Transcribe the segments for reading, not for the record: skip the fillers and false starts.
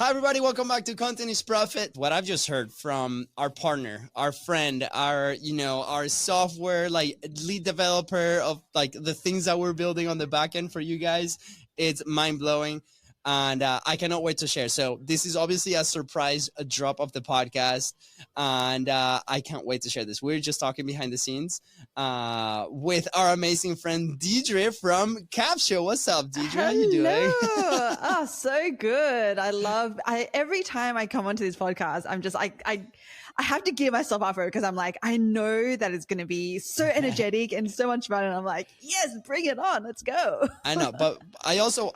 Hi, everybody. Welcome back to Content is Profit. What I've just heard from our partner, our friend, our software, lead developer of the things that we're building on the back end for you guys, it's mind blowing. And I cannot wait to share. So this is obviously a surprise drop of the podcast. And I can't wait to share this. We're just talking behind the scenes with our amazing friend, Deirdre from Capsho. What's up, Deirdre? How you doing? Oh, so good. Every time I come onto this podcast, I'm just, I have to gear myself up for it because I'm like, I know that it's going to be so energetic and so much fun. And I'm like, yes, bring it on. Let's go. I know. But I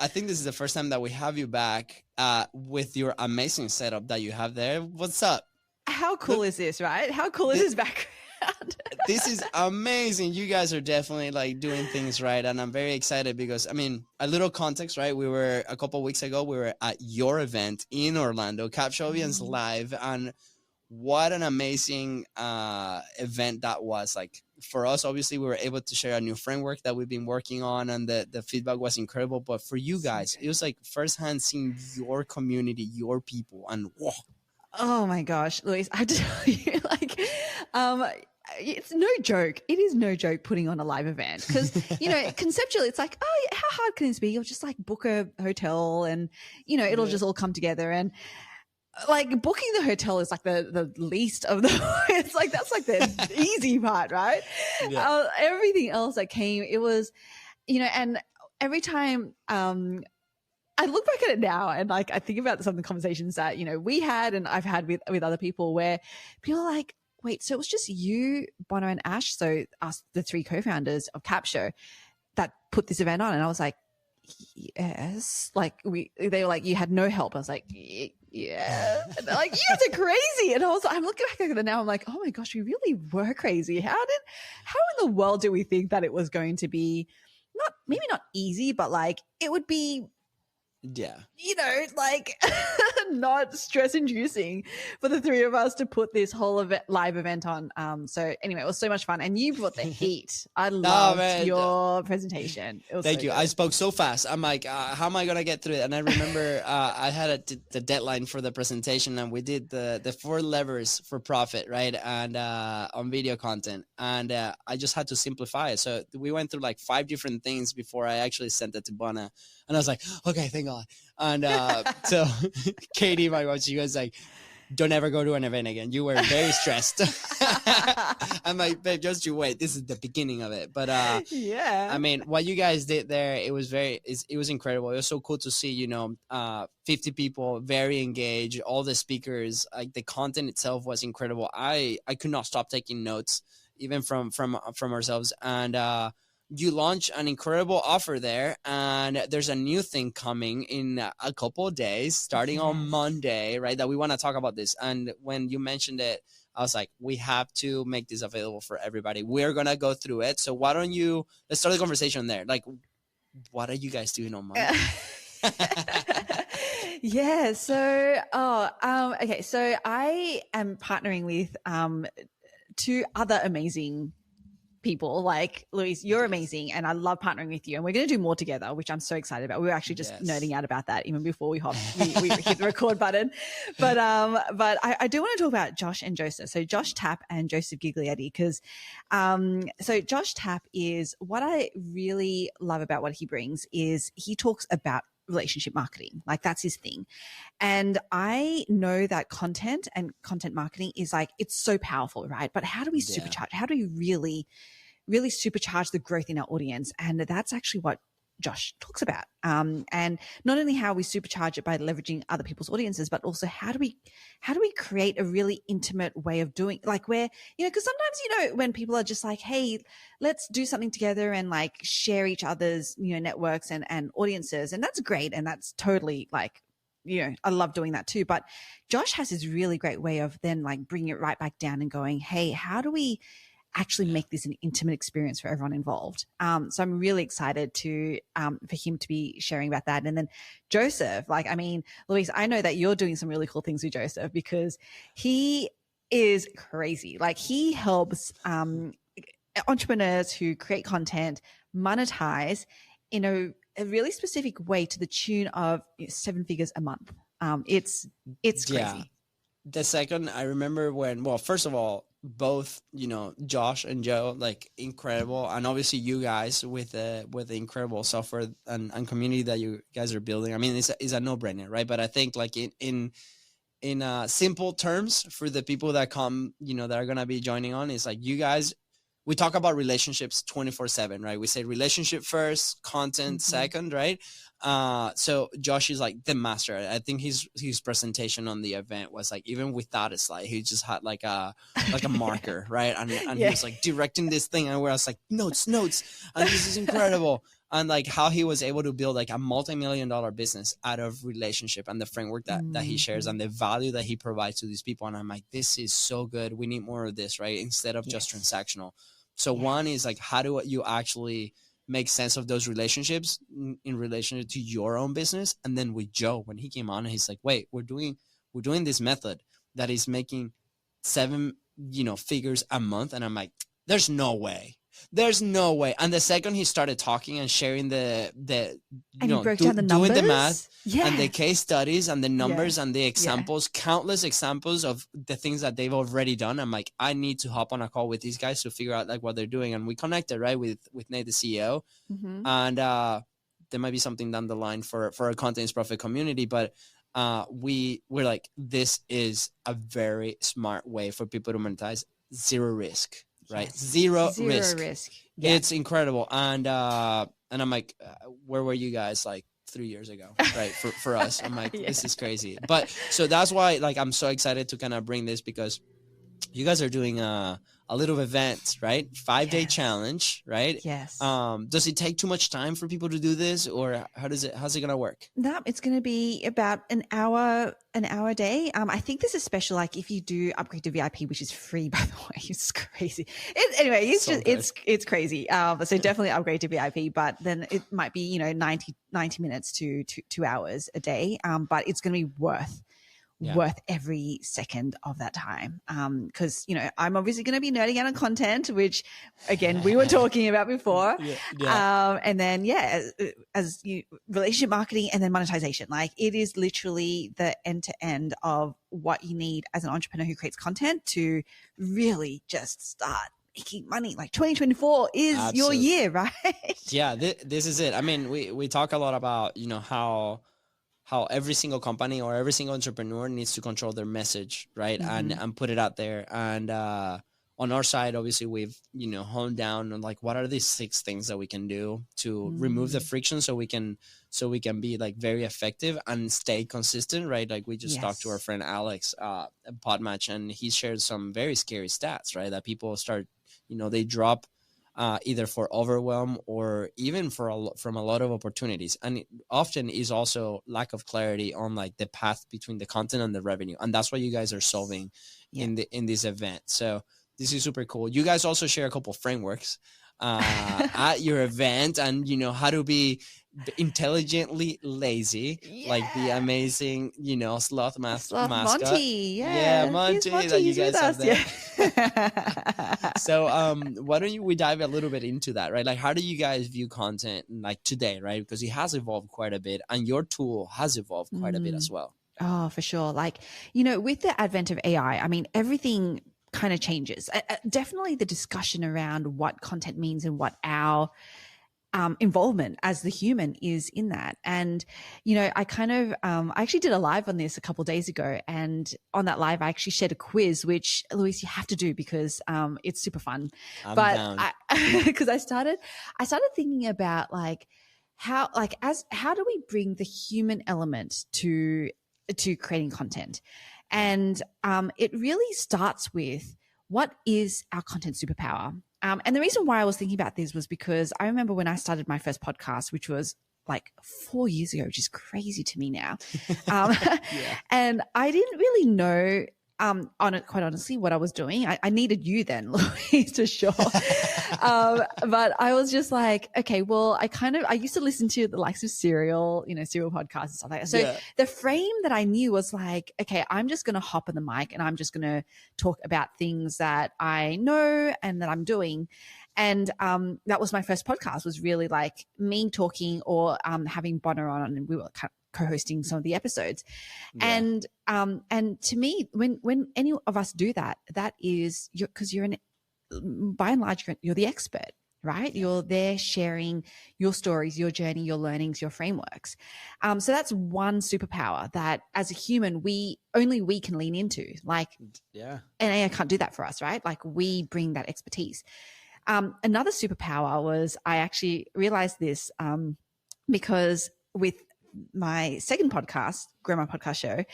think this is the first time that we have you back with your amazing setup that you have there. What's up? How cool is this, right? How cool is this background? This is amazing. You guys are definitely doing things right. And I'm very excited because, a little context, right? We were a couple of weeks ago, we were at your event in Orlando, Capsho Live. And what an amazing event that was. For us, obviously, we were able to share a new framework that we've been working on, and the feedback was incredible. But for you guys, it was firsthand seeing your community, your people, and whoa. Oh my gosh, Luis, I tell you, it's no joke. It is no joke putting on a live event because, conceptually it's like, oh, how hard can this be? You'll just book a hotel and, it'll just all come together. And booking the hotel is the least of the, that's the easy part, right? Yeah. Everything else that came, it was, and every time, I look back at it now and I think about some of the conversations that, we had and I've had with other people where people are like, wait, so it was just you, Bono and Ash, so us, the three co-founders of Capsho, that put this event on? And I was like, yes. They were like, you had no help. I was like, yeah. And they're like, you guys are crazy. And I'm looking back at it now, I'm like, oh my gosh, we really were crazy. How in the world do we think that it was going to be maybe not easy, but it would be, yeah, not stress inducing for the three of us to put this whole live event on. So anyway, it was so much fun, and you brought the heat. I loved your presentation. Thank you. Good. I spoke so fast. I'm like, how am I gonna get through it? And I remember I had the deadline for the presentation, and we did the 4 levers for profit, right? And on video content, and I just had to simplify it. So we went through 5 different things before I actually sent it to Bona. And I was like, okay, thank God. And so Katie, my wife, she was like, don't ever go to an event again. You were very stressed. I'm like, babe, just you wait. This is the beginning of it. But yeah, what you guys did there, it was incredible. It was so cool to see, 50 people, very engaged, all the speakers, the content itself was incredible. I could not stop taking notes, even from ourselves. And you launched an incredible offer there, and there's a new thing coming in a couple of days, starting on Monday, right? That we want to talk about this. And when you mentioned it, I was like, we have to make this available for everybody. We're going to go through it. So why don't let's start the conversation there. What are you guys doing on Monday? Yeah. So, okay. So I am partnering with 2 other amazing people. Luis, you're amazing, and I love partnering with you, and we're going to do more together, which I'm so excited about. We were actually just nerding out about that even before we hit the record button. But I do want to talk about Josh and Joseph. So Josh Tapp and Joseph Giglietti, because so Josh Tapp is, what I really love about what he brings is he talks about relationship marketing. That's his thing. And I know that content and content marketing is it's so powerful, right? But how do we supercharge? How do we really supercharge the growth in our audience? And that's actually what Josh talks about. And not only how we supercharge it by leveraging other people's audiences, but also how do we create a really intimate way of doing, where, because sometimes, when people are just like, hey, let's do something together and share each other's, networks and audiences. And that's great. And that's totally I love doing that too. But Josh has this really great way of then bringing it right back down and going, hey, how do we actually make this an intimate experience for everyone involved? So I'm really excited for him to be sharing about that. And then Joseph, Luis, I know that you're doing some really cool things with Joseph because he is crazy. He helps entrepreneurs who create content monetize in a really specific way to the tune of 7 figures a month. It's crazy. The second, I remember when, well, first of all, both, Josh and Joe, like incredible. And obviously you guys with the incredible software and community that you guys are building. I mean, it's a no brainer, right? But I think like in simple terms for the people that come, that are going to be joining on, is like, you guys, we talk about relationships 24/7, right? We say relationship first, content second, right? So Josh is like the master. I think his presentation on the event was like, even without a slide, he just had like a marker, right? And he was like directing this thing, and where I was like, notes, and this is incredible. And like how he was able to build like a multi-million-dollar business out of relationship and the framework that he shares and the value that he provides to these people. And I'm like, this is so good. We need more of this, right? Instead of just transactional. So one is like, how do you actually make sense of those relationships in relation to your own business? And then with Joe, when he came on, he's like, wait, we're doing this method that is making 7, figures a month. And I'm like, there's no way. And the second he started talking and sharing the and he broke down the numbers, doing the math and the case studies and the numbers and the examples, countless examples of the things that they've already done, I'm like, I need to hop on a call with these guys to figure out like what they're doing. And we connected, right, with Nate, the CEO. And there might be something down the line for our Content is Profit community, but we're like, this is a very smart way for people to monetize, zero risk. Right. Zero risk. Yeah. It's incredible. And I'm like, where were you guys like 3 years ago? Right. For us, I'm like, this is crazy. But so that's why, like, I'm so excited to kind of bring this, because you guys are doing a little event, right? 5-day challenge, right? Yes. Does it take too much time for people to do this, or how's it going to work? No, it's going to be about an hour a day. I think there's a special, like if you do upgrade to VIP, which is free, by the way. It's crazy. It's crazy. So definitely upgrade to VIP, but then it might be, 90 minutes to 2 hours a day. But it's going to be worth every second of that time. Because, I'm obviously going to be nerding out on content, which again, we were talking about before. And then, as relationship marketing and then monetization, like it is literally the end to end of what you need as an entrepreneur who creates content to really just start making money. Like 2024 is your year, right? Yeah, this is it. I mean, we talk a lot about, how every single company or every single entrepreneur needs to control their message, right? And put it out there. And on our side, obviously, we've, honed down on like, what are these 6 things that we can do to remove the friction so we can be like very effective and stay consistent, right? Like we just talked to our friend Alex at Podmatch, and he shared some very scary stats, right? That people start, they drop either for overwhelm or even from a lot of opportunities. And it often is also lack of clarity on like the path between the content and the revenue. And that's what you guys are solving in this event. So this is super cool. You guys also share a couple of frameworks at your event, and how to be intelligently lazy, like the amazing sloth mascot. Monty, Monty, that you guys have there. So why don't we dive a little bit into that, right? Like, how do you guys view content like today, right? Because it has evolved quite a bit, and your tool has evolved quite a bit as well. Oh, for sure. Like, with the advent of AI, I mean, everything kind of changes. Definitely the discussion around what content means and what our involvement as the human is in that. And, I kind of, I actually did a live on this a couple of days ago. And on that live, I actually shared a quiz, which, Luis, you have to do because it's super fun. Because I started thinking about like, how do we bring the human element to creating content? And it really starts with, what is our content superpower? And the reason why I was thinking about this was because I remember when I started my first podcast, which was like 4 years ago, which is crazy to me now. And I didn't really know, quite honestly, what I was doing. I needed you then, Louise, to sure. But I was just like, okay, well, I used to listen to the likes of Serial podcasts and stuff like that. So the frame that I knew was like, okay, I'm just going to hop on the mic and I'm just going to talk about things that I know and that I'm doing. And that was my first podcast, was really like me talking or having Bonner on, and we were co-hosting some of the episodes. Yeah. And to me, when any of us do that, that is because you're by and large, you're the expert, right? Yeah. You're there sharing your stories, your journey, your learnings, your frameworks. So that's one superpower that as a human, we can lean into. Like, yeah, and AI can't do that for us, right? Like we bring that expertise. Another superpower was, I actually realized this because with my second podcast, Grow My Podcast Show,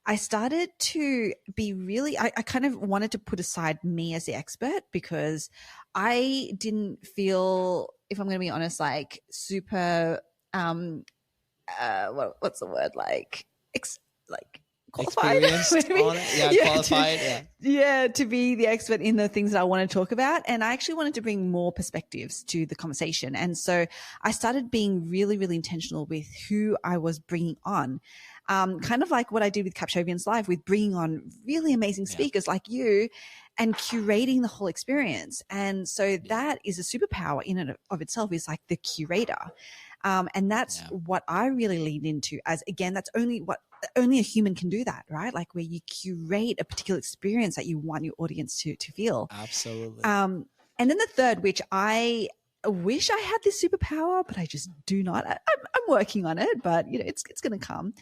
I started to be really, I kind of wanted to put aside me as the expert because I didn't feel, if I'm going to be honest, like super, what's the word? Like qualified. Qualified. To be the expert in the things that I want to talk about. And I actually wanted to bring more perspectives to the conversation. And so I started being really, really intentional with who I was bringing on. Kind of like what I did with Capshovians Live, with bringing on really amazing speakers like you and curating the whole experience. And so that is a superpower in and of itself, is like the curator. And that's what I really leaned into, as again, that's only a human can do that, right? Like where you curate a particular experience that you want your audience to feel. Absolutely. And then the third, which I wish I had this superpower, but I just do not. I'm working on it, but it's going to come.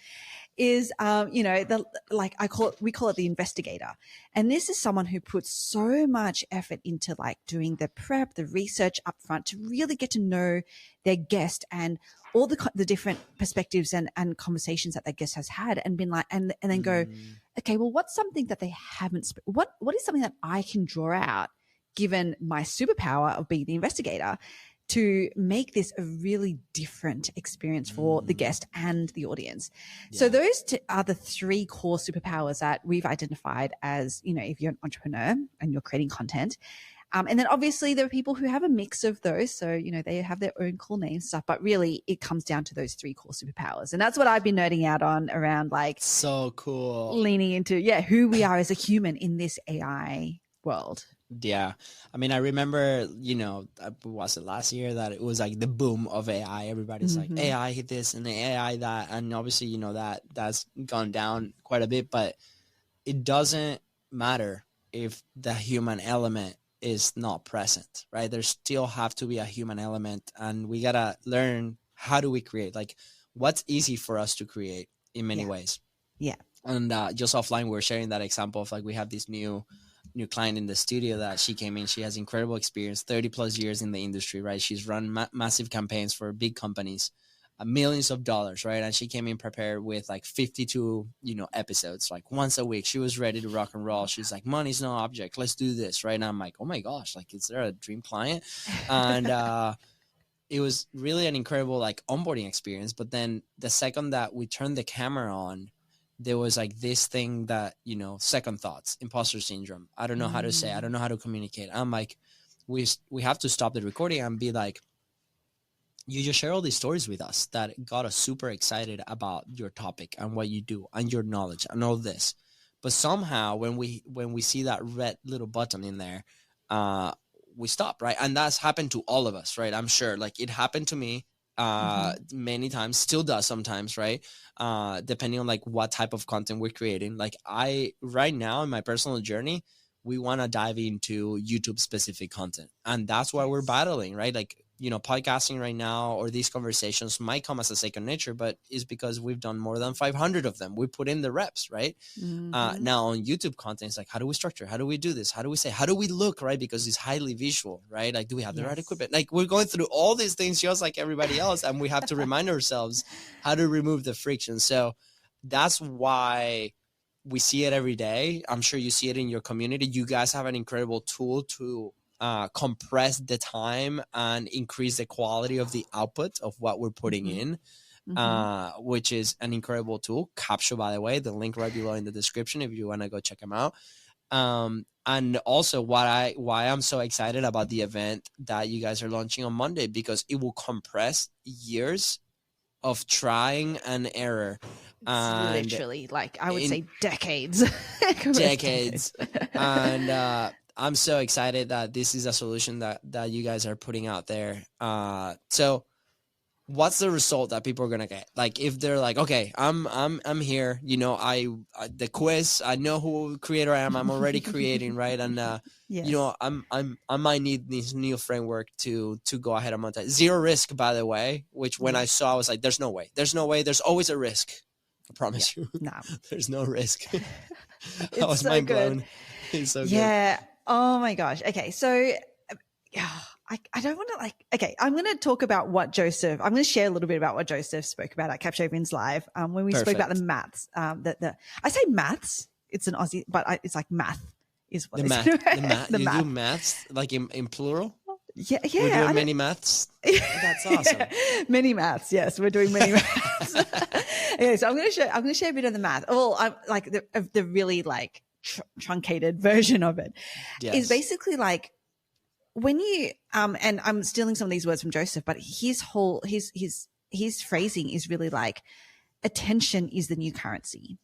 Is we call it the investigator, and this is someone who puts so much effort into like doing the prep, the research up front to really get to know their guest and all the different perspectives and conversations that their guest has had, and been like, and then go, okay, well, what's something that they haven't? What is something that I can draw out, given my superpower of being the investigator, to make this a really different experience for the guest and the audience. Yeah. So those are the three core superpowers that we've identified as, if you're an entrepreneur and you're creating content. And then obviously there are people who have a mix of those. So, they have their own cool name stuff, but really it comes down to those three core superpowers. And that's what I've been nerding out on, around like so cool, leaning into, who we are as a human in this AI world. Yeah. I mean, I remember, was it last year that it was like the boom of AI? Everybody's like, AI hit this and the AI that, and obviously, that's gone down quite a bit, but it doesn't matter if the human element is not present, right? There still have to be a human element, and we got to learn, how do we create? Like, what's easy for us to create in many ways. Yeah. And just offline, we were sharing that example of like, we have this new client in the studio that she came in. She has incredible experience, 30 plus years in the industry, right? She's run massive campaigns for big companies, millions of dollars, right? And she came in prepared with like 52, episodes, like once a week. She was ready to rock and roll. She's like, money's no object. Let's do this, right? And I'm like, oh my gosh, like, is there a dream client? And it was really an incredible like onboarding experience. But then the second that we turned the camera on, there was like this thing that, second thoughts, imposter syndrome. I don't know how to say, I don't know how to communicate. I'm like, we have to stop the recording and be like, you just share all these stories with us that got us super excited about your topic and what you do and your knowledge and all this. But somehow when we see that red little button in there, we stop, right? And that's happened to all of us, right? I'm sure, like, it happened to me many times, still does sometimes, right? Depending on like what type of content we're creating. Like, right now in my personal journey, we want to dive into YouTube specific content, and that's why we're battling, right? Like, podcasting right now, or these conversations might come as a second nature, but it's because we've done more than 500 of them. We put in the reps, right? Now on YouTube content, it's like, how do we structure? How do we do this? How do we say? How do we look, right? Because it's highly visual, right? Like, do we have the right equipment? Like, we're going through all these things just like everybody else, and we have to remind ourselves how to remove the friction. So that's why we see it every day. I'm sure you see it in your community. You guys have an incredible tool to compress the time and increase the quality of the output of what we're putting in, which is an incredible tool. Capsho, by the way, the link right below in the description if you want to go check them out. And also why I'm so excited about the event that you guys are launching on Monday, because it will compress years of trying and error. And literally, like, I would say decades. Decades. And I'm so excited that this is a solution that you guys are putting out there. So what's the result that people are gonna get? Like if they're like, okay, I'm here, you know, I the quiz, I know who creator I am, I'm already creating, right? And Yes. you know, I might need this new framework to go ahead and monetize. Zero risk, by the way, which when I saw, I was like, there's no way, there's always a risk. I promise you. Nah. There's no risk. It's I was so mind good. blown. It's so good. Yeah. Oh my gosh. Okay. So I don't want to okay, I'm going to talk about I'm going to share a little bit about what Joseph spoke about at Capsho Live when we spoke about the maths. I say maths, it's an Aussie, but it's like math is what the math. The math. Do maths like in plural? Yeah. We're doing many maths. That's awesome. Yeah. Many maths. Yes, we're doing many maths. Okay, so I'm going to share a bit of the math. Well, I'm like the really like truncated version of it is basically like when you and I'm stealing some of these words from Joseph, but his phrasing is really like attention is the new currency.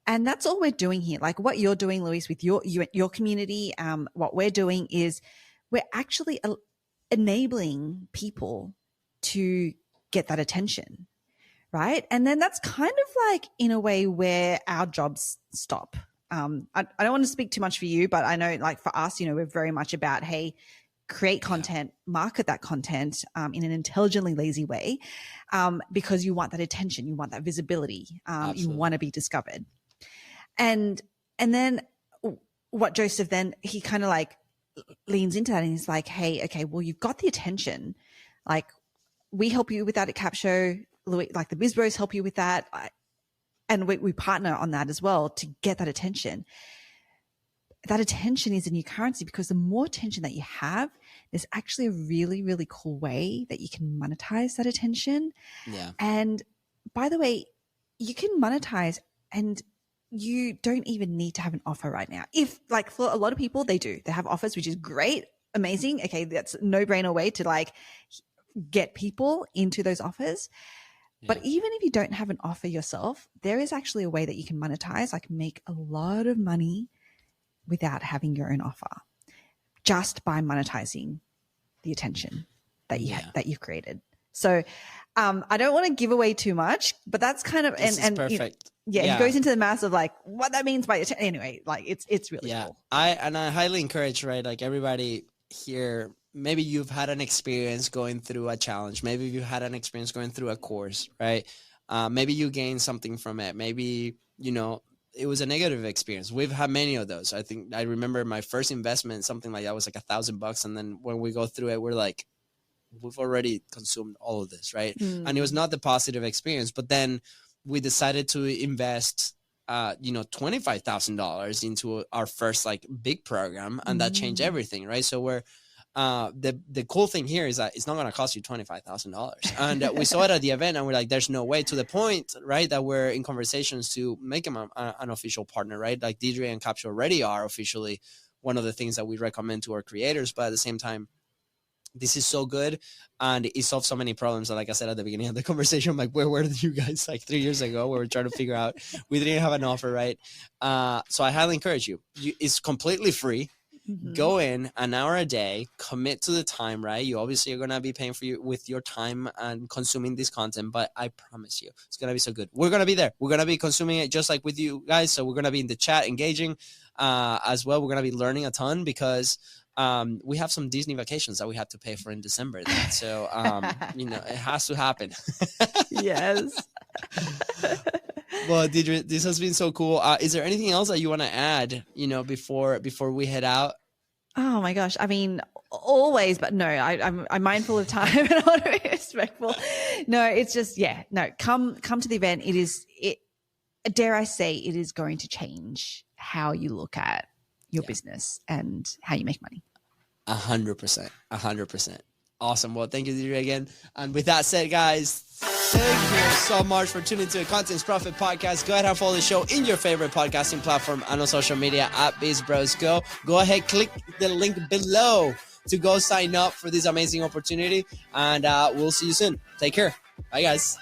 And that's all we're doing here. Like what you're doing, Luis, with your community, what we're doing is we're actually enabling people to get that attention, right? And then that's kind of like in a way where our jobs stop. I don't want to speak too much for you, but I know like for us, you know, we're very much about, hey, create content, market that content in an intelligently lazy way because you want that attention, you want that visibility, you want to be discovered. And then what Joseph then, he kind of like leans into that and he's like, hey, okay, well, you've got the attention. Like we help you with that at Capsho, like the Biz Bros help you with that. And we partner on that as well to get that attention. That attention is a new currency because the more attention that you have, there's actually a really, really cool way that you can monetize that attention. Yeah. And by the way, you can monetize and you don't even need to have an offer right now. If like for a lot of people, they do. They have offers, which is great, amazing. Okay, that's a no-brainer way to like get people into those offers. Yeah. But even if you don't have an offer yourself, there is actually a way that you can monetize, like make a lot of money without having your own offer, just by monetizing the attention that you've created. So I don't want to give away too much, but that's kind of this and perfect. You know, it goes into the maths of like what that means by attention. Anyway, like it's really cool. I highly encourage, right? Like everybody here, maybe you've had an experience going through a challenge. Maybe you've had an experience going through a course, right? Maybe you gained something from it. Maybe, you know, it was a negative experience. We've had many of those. I think I remember my first investment, something like that was like $1,000. And then when we go through it, we're like, we've already consumed all of this, right? And it was not the positive experience. But then we decided to invest, $25,000 into our first like big program, and that changed everything, right? So we're the cool thing here is that it's not going to cost you $25,000. And we saw it at the event and we're like, there's no way, to the point, right, that we're in conversations to make him an official partner, right? Like Deirdre and Capsho already are officially one of the things that we recommend to our creators. But at the same time, this is so good and it solves so many problems that, like I said at the beginning of the conversation, I'm like, where were you guys like 3 years ago? We were trying to figure out, we didn't have an offer, right? So I highly encourage you. It's completely free. Go in an hour a day, commit to the time, right? You obviously are going to be paying for you with your time and consuming this content, but I promise you, it's going to be so good. We're going to be there. We're going to be consuming it just like with you guys. So we're going to be in the chat engaging as well. We're going to be learning a ton because we have some Disney vacations that we have to pay for in December. Then. So, it has to happen. Yes. Well, Deirdre, this has been so cool. Is there anything else that you want to add, before we head out? Oh my gosh. I mean, always, but no, I'm mindful of time and I want to be respectful. No, it's just, come to the event. Dare I say, it is going to change how you look at your business and how you make money. 100%. Awesome. Well, thank you, Deirdre, again. And with that said, guys, thank you so much for tuning to the Contents Profit Podcast. Go ahead and follow the show in your favorite podcasting platform and on social media at BizBrosGo. Go ahead, click the link below to go sign up for this amazing opportunity. And we'll see you soon. Take care. Bye, guys.